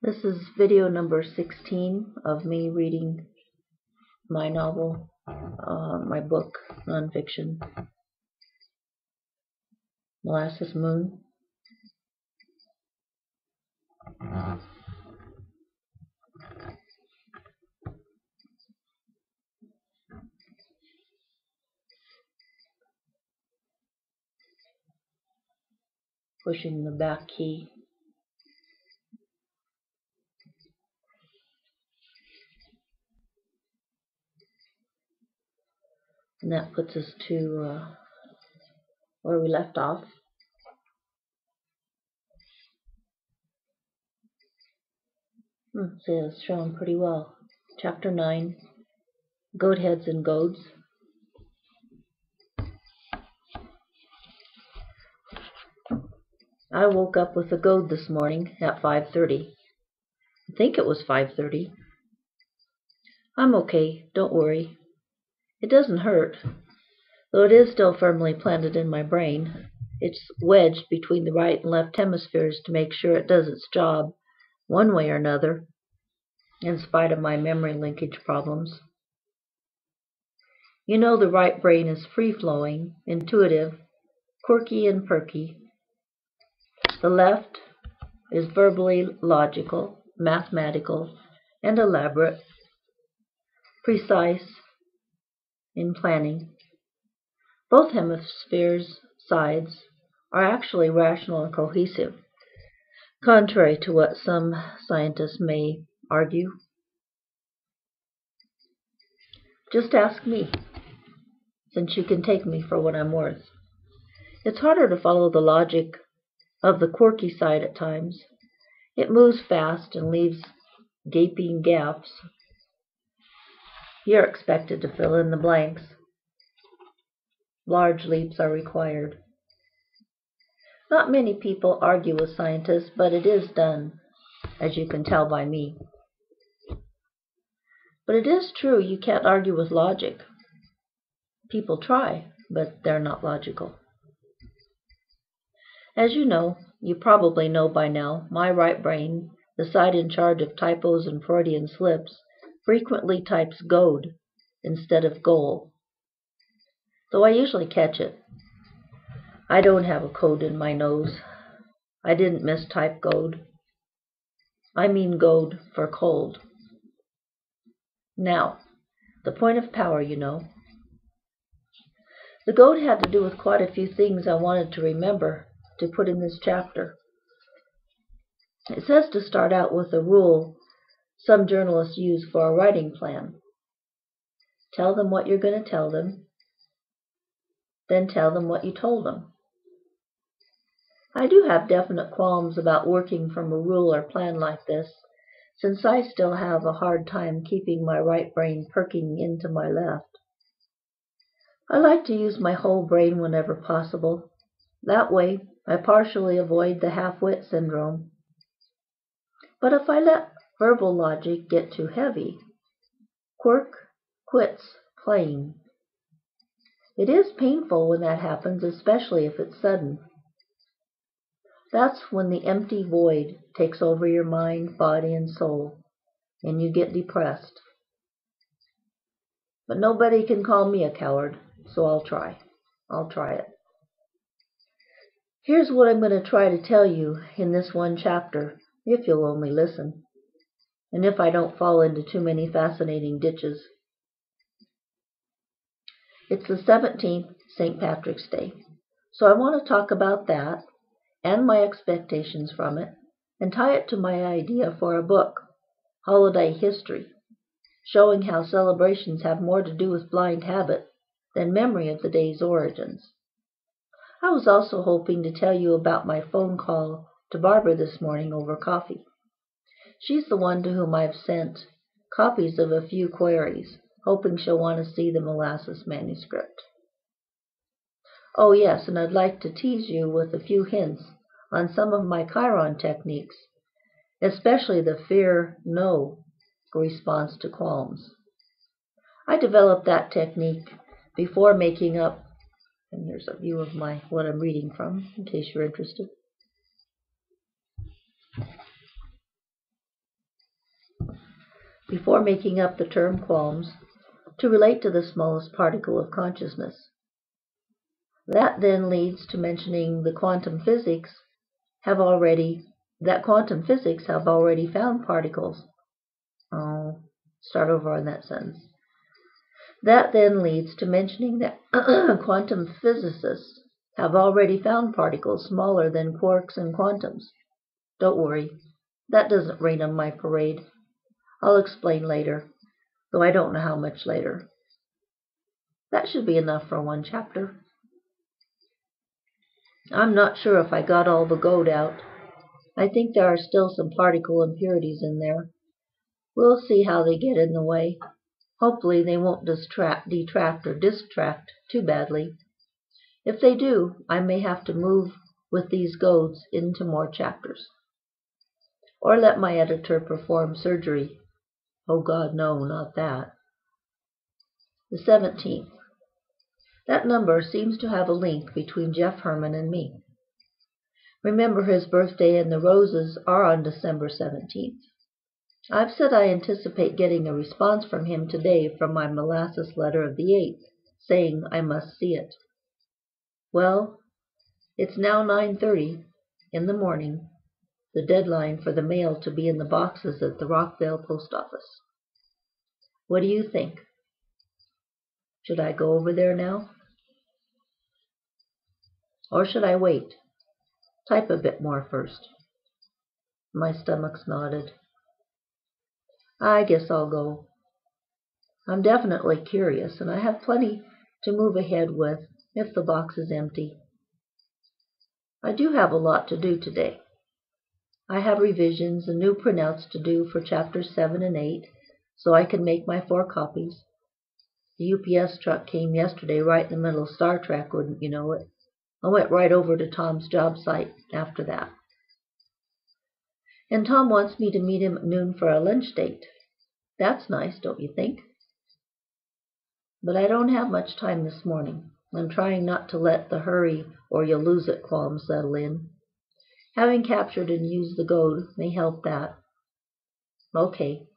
This is video number 16 of me reading my novel, my book, nonfiction, Molasses Moon. Pushing the back key. And that puts us to where we left off. See, it's showing pretty well. Chapter 9, Goat Heads and Goads. I woke up with a goad this morning at 5:30. I think it was 5:30. I'm okay, don't worry. It doesn't hurt, though it is still firmly planted in my brain. It's wedged between the right and left hemispheres to make sure it does its job one way or another, in spite of my memory linkage problems. You know, the right brain is free-flowing, intuitive, quirky and perky. The left is verbally logical, mathematical, and elaborate, precise in planning. Both hemispheres' sides are actually rational and cohesive, contrary to what some scientists may argue. Just ask me, since you can take me for what I'm worth. It's harder to follow the logic of the quirky side at times. It moves fast and leaves gaping gaps. You're expected to fill in the blanks. Large leaps are required. Not many people argue with scientists, but it is done, as you can tell by me. But it is true you can't argue with logic. People try, but they're not logical. As you probably know by now, my right brain, the side in charge of typos and Freudian slips, frequently types goad instead of goal, though I usually catch it. I don't have a code in my nose. I didn't mistype goad. I mean goad for cold. Now, the point of power, The goad had to do with quite a few things I wanted to remember to put in this chapter. It says to start out with a rule some journalists use for a writing plan. Tell them what you're going to tell them, then tell them what you told them. I do have definite qualms about working from a rule or plan like this, since I still have a hard time keeping my right brain perking into my left. I like to use my whole brain whenever possible. That way, I partially avoid the half-wit syndrome. But if I let verbal logic get too heavy, quirk quits playing. It is painful when that happens, especially if it's sudden. That's when the empty void takes over your mind, body, and soul, and you get depressed. But nobody can call me a coward, so I'll try. I'll try it. Here's what I'm going to try to tell you in this one chapter, if you'll only listen, and if I don't fall into too many fascinating ditches. It's the 17th, St. Patrick's Day, so I want to talk about that and my expectations from it, and tie it to my idea for a book, Holiday History, showing how celebrations have more to do with blind habit than memory of the day's origins. I was also hoping to tell you about my phone call to Barbara this morning over coffee. She's the one to whom I've sent copies of a few queries, hoping she'll want to see the Molasses manuscript. Oh yes, and I'd like to tease you with a few hints on some of my Chiron techniques, especially the fear no response to qualms. I developed that technique before making up, and here's a view of what I'm reading from, in case you're interested. before making up the term qualms to relate to the smallest particle of consciousness. That then leads to mentioning that quantum physics have already found particles. Start over on that sentence. That then leads to mentioning that quantum physicists have already found particles smaller than quarks and quantums. Don't worry, that doesn't rain on my parade. I'll explain later, though I don't know how much later. That should be enough for one chapter. I'm not sure if I got all the gold out. I think there are still some particle impurities in there. We'll see how they get in the way. Hopefully they won't detract or distract too badly. If they do, I may have to move with these goads into more chapters. Or let my editor perform surgery. Oh God, no, not that. The 17th. That number seems to have a link between Jeff Herman and me. Remember, his birthday and the roses are on December 17th. I've said I anticipate getting a response from him today from my molasses letter of the 8th, saying I must see it. Well, it's now 9:30 in the morning, the deadline for the mail to be in the boxes at the Rockville post office. What do you think? Should I go over there now? Or should I wait? Type a bit more first. My stomach's knotted. I guess I'll go. I'm definitely curious, and I have plenty to move ahead with if the box is empty. I do have a lot to do today. I have revisions and new printouts to do for chapters 7 and 8, so I can make my 4 copies. The UPS truck came yesterday right in the middle of Star Trek, wouldn't you know it? I went right over to Tom's job site after that. And Tom wants me to meet him at noon for a lunch date. That's nice, don't you think? But I don't have much time this morning. I'm trying not to let the hurry or you'll lose it qualm settle in. Having captured and used the goad may help that. Okay.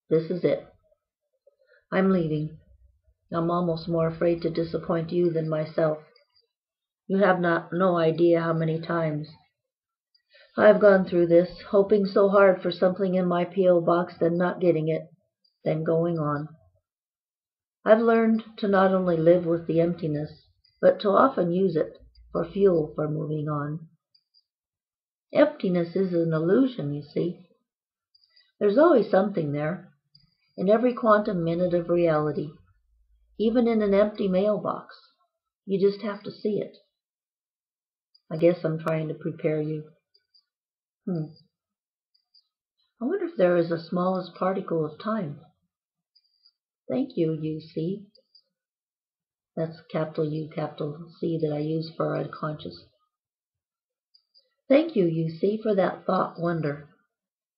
This is it. I'm leaving. I'm almost more afraid to disappoint you than myself. You have no idea how many times I've gone through this, hoping so hard for something in my P.O. box, then not getting it, then going on. I've learned to not only live with the emptiness, but to often use it for fuel for moving on. Emptiness is an illusion, you see. There's always something there, in every quantum minute of reality, even in an empty mailbox. You just have to see it. I guess I'm trying to prepare you. I wonder if there is a smallest particle of time. Thank you, UC. That's capital U, capital C that I use for unconscious. Thank you, UC, for that thought wonder.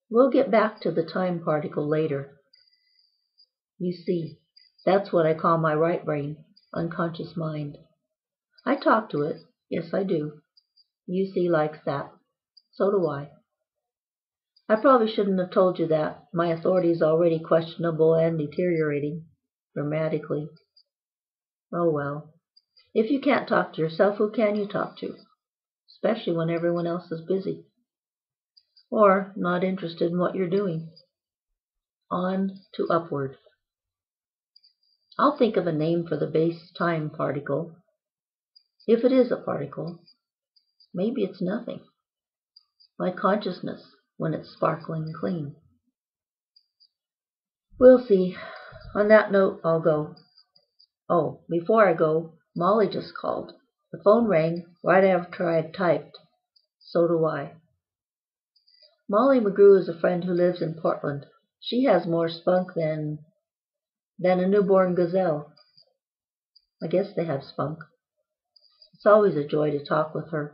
We'll get back to the time particle later. You see, that's what I call my right brain, unconscious mind. I talk to it. Yes, I do. UC likes that. So do I. I probably shouldn't have told you that. My authority is already questionable and deteriorating dramatically. Oh well. If you can't talk to yourself, who can you talk to? Especially when everyone else is busy. Or not interested in what you're doing. On to upward. I'll think of a name for the base time particle. If it is a particle, maybe it's nothing. Like consciousness when it's sparkling clean. We'll see. On that note, I'll go. Oh, before I go, Molly just called. The phone rang right after I had typed. So do I. Molly McGrew is a friend who lives in Portland. She has more spunk than a newborn gazelle. I guess they have spunk. It's always a joy to talk with her.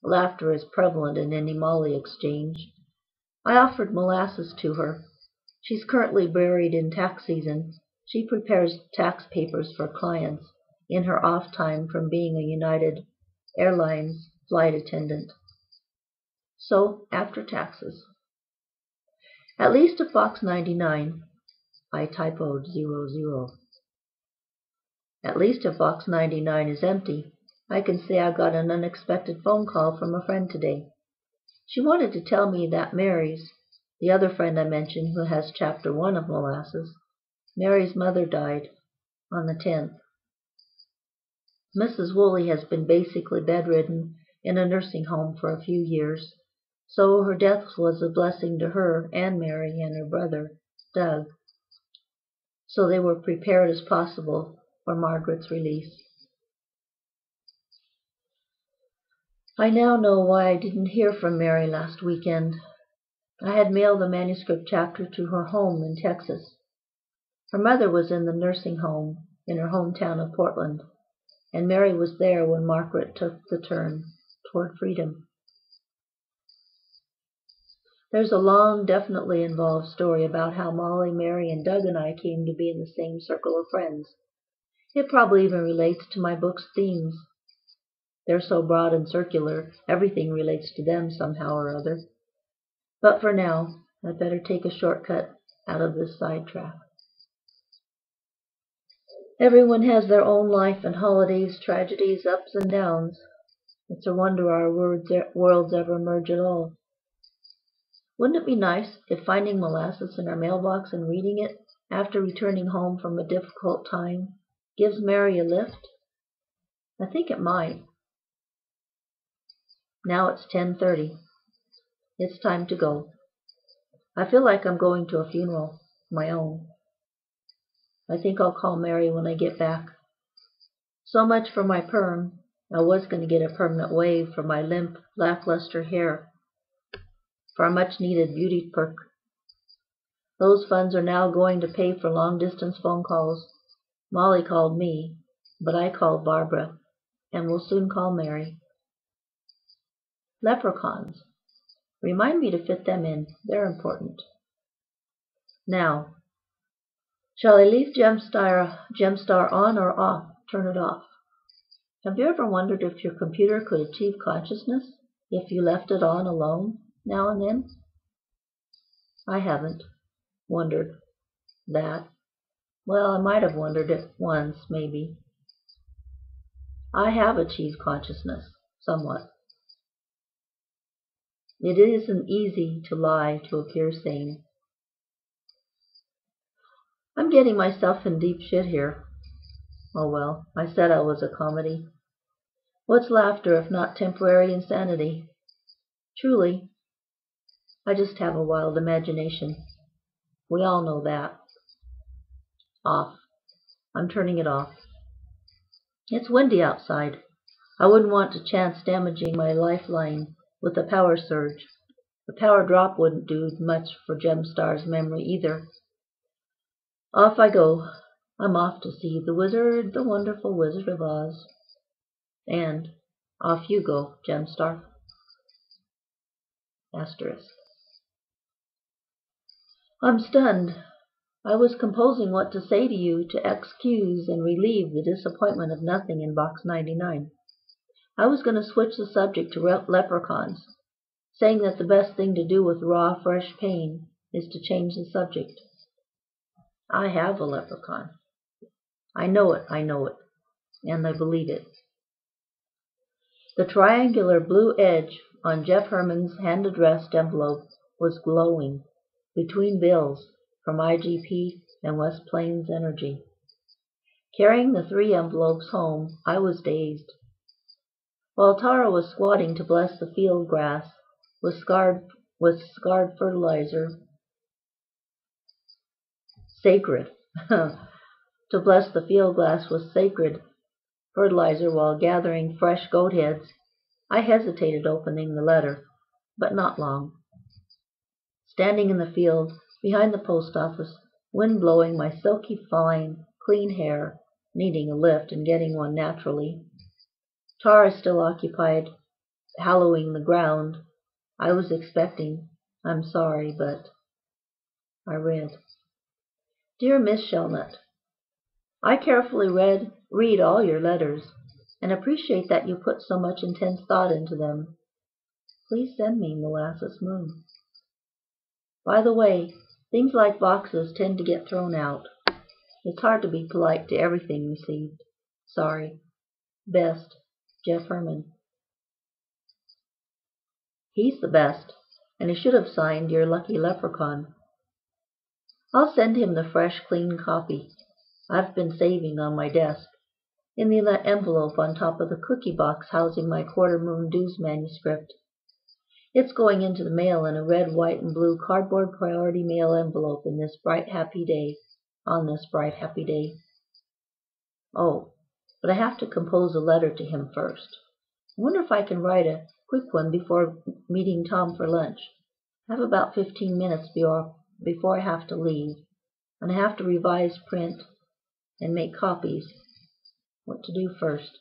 Laughter is prevalent in any Molly exchange. I offered molasses to her. She's currently buried in tax season. She prepares tax papers for clients in her off time from being a United Airlines flight attendant. So, after taxes. At least if box 99, I typoed 00. At least if box 99 is empty, I can say I got an unexpected phone call from a friend today. She wanted to tell me that Mary's, the other friend I mentioned who has chapter 1 of Molasses, Mary's mother died on the 10th. Mrs. Woolley has been basically bedridden in a nursing home for a few years, so her death was a blessing to her and Mary and her brother, Doug. So they were prepared as possible for Margaret's release. I now know why I didn't hear from Mary last weekend. I had mailed the manuscript chapter to her home in Texas. Her mother was in the nursing home in her hometown of Portland, and Mary was there when Margaret took the turn toward freedom. There's a long, definitely involved story about how Molly, Mary, and Doug and I came to be in the same circle of friends. It probably even relates to my book's themes. They're so broad and circular, everything relates to them somehow or other. But for now, I'd better take a shortcut out of this sidetrack. Everyone has their own life and holidays, tragedies, ups and downs. It's a wonder our worlds ever merge at all. Wouldn't it be nice if finding molasses in our mailbox and reading it after returning home from a difficult time gives Mary a lift? I think it might. Now it's 10:30. It's time to go. I feel like I'm going to a funeral, my own. I think I'll call Mary when I get back. So much for my perm. I was going to get a permanent wave for my limp, lackluster hair, for a much-needed beauty perk. Those funds are now going to pay for long-distance phone calls. Molly called me, but I called Barbara, and will soon call Mary. Leprechauns. Remind me to fit them in. They're important. Now, shall I leave Gemstar on or off? Turn it off. Have you ever wondered if your computer could achieve consciousness if you left it on alone now and then? I haven't wondered that. Well, I might have wondered it once, maybe. I have achieved consciousness, somewhat. It isn't easy to lie to appear sane. I'm getting myself in deep shit here. Oh well, I said I was a comedy. What's laughter if not temporary insanity? Truly, I just have a wild imagination. We all know that. Off. I'm turning it off. It's windy outside. I wouldn't want to chance damaging my lifeline with a power surge. The power drop wouldn't do much for Gemstar's memory either. Off I go. I'm off to see the wizard, the wonderful Wizard of Oz. And off you go, Gemstar. Asterisk. I'm stunned. I was composing what to say to you to excuse and relieve the disappointment of nothing in box 99. I was going to switch the subject to leprechauns, saying that the best thing to do with raw, fresh pain is to change the subject. I have a leprechaun. I know it, and I believe it. The triangular blue edge on Jeff Herman's hand-addressed envelope was glowing between bills from IGP and West Plains Energy. Carrying the 3 envelopes home, I was dazed. While Tara was squatting to bless the field grass with scarred fertilizer, sacred, to bless the field grass with sacred fertilizer while gathering fresh goat heads, I hesitated opening the letter, but not long. Standing in the field, behind the post office, wind blowing my silky fine, clean hair, needing a lift and getting one naturally. Tara still occupied hallowing the ground. I was expecting, I'm sorry, but I read. Dear Miss Shelnutt, I carefully read all your letters and appreciate that you put so much intense thought into them. Please send me Molasses Moon. By the way, things like boxes tend to get thrown out. It's hard to be polite to everything received. Sorry. Best, Jeff Herman. He's the best, and he should have signed your lucky leprechaun. I'll send him the fresh, clean copy I've been saving on my desk, in the envelope on top of the cookie box housing my quarter moon dues manuscript. It's going into the mail in a red, white, and blue cardboard priority mail envelope in this bright, happy day, on this bright, happy day. Oh, but I have to compose a letter to him first. I wonder if I can write a quick one before meeting Tom for lunch. I have about 15 minutes before I have to leave, and I have to revise, print, and make copies. What to do first?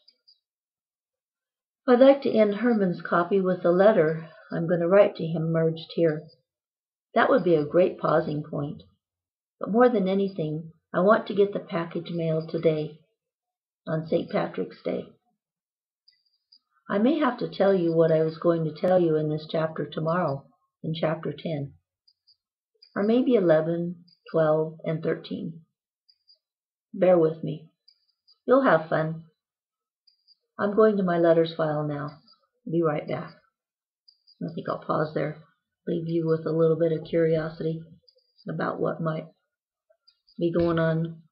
I'd like to end Herman's copy with the letter I'm going to write to him merged here. That would be a great pausing point. But more than anything, I want to get the package mailed today, on St. Patrick's Day. I may have to tell you what I was going to tell you in this chapter tomorrow, in chapter 10. Or maybe 11, 12, and 13. Bear with me. You'll have fun. I'm going to my letters file now. Be right back. I think I'll pause there, leave you with a little bit of curiosity about what might be going on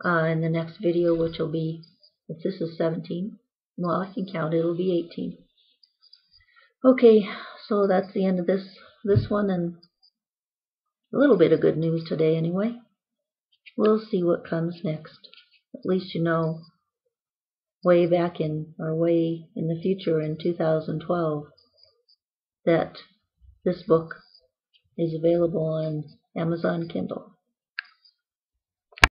in the next video, which will be, if this is 17, well, I can count, it'll be 18. Okay, so that's the end of this one, and a little bit of good news today anyway. We'll see what comes next. At least you know, way in the future in 2012, that this book is available on Amazon Kindle.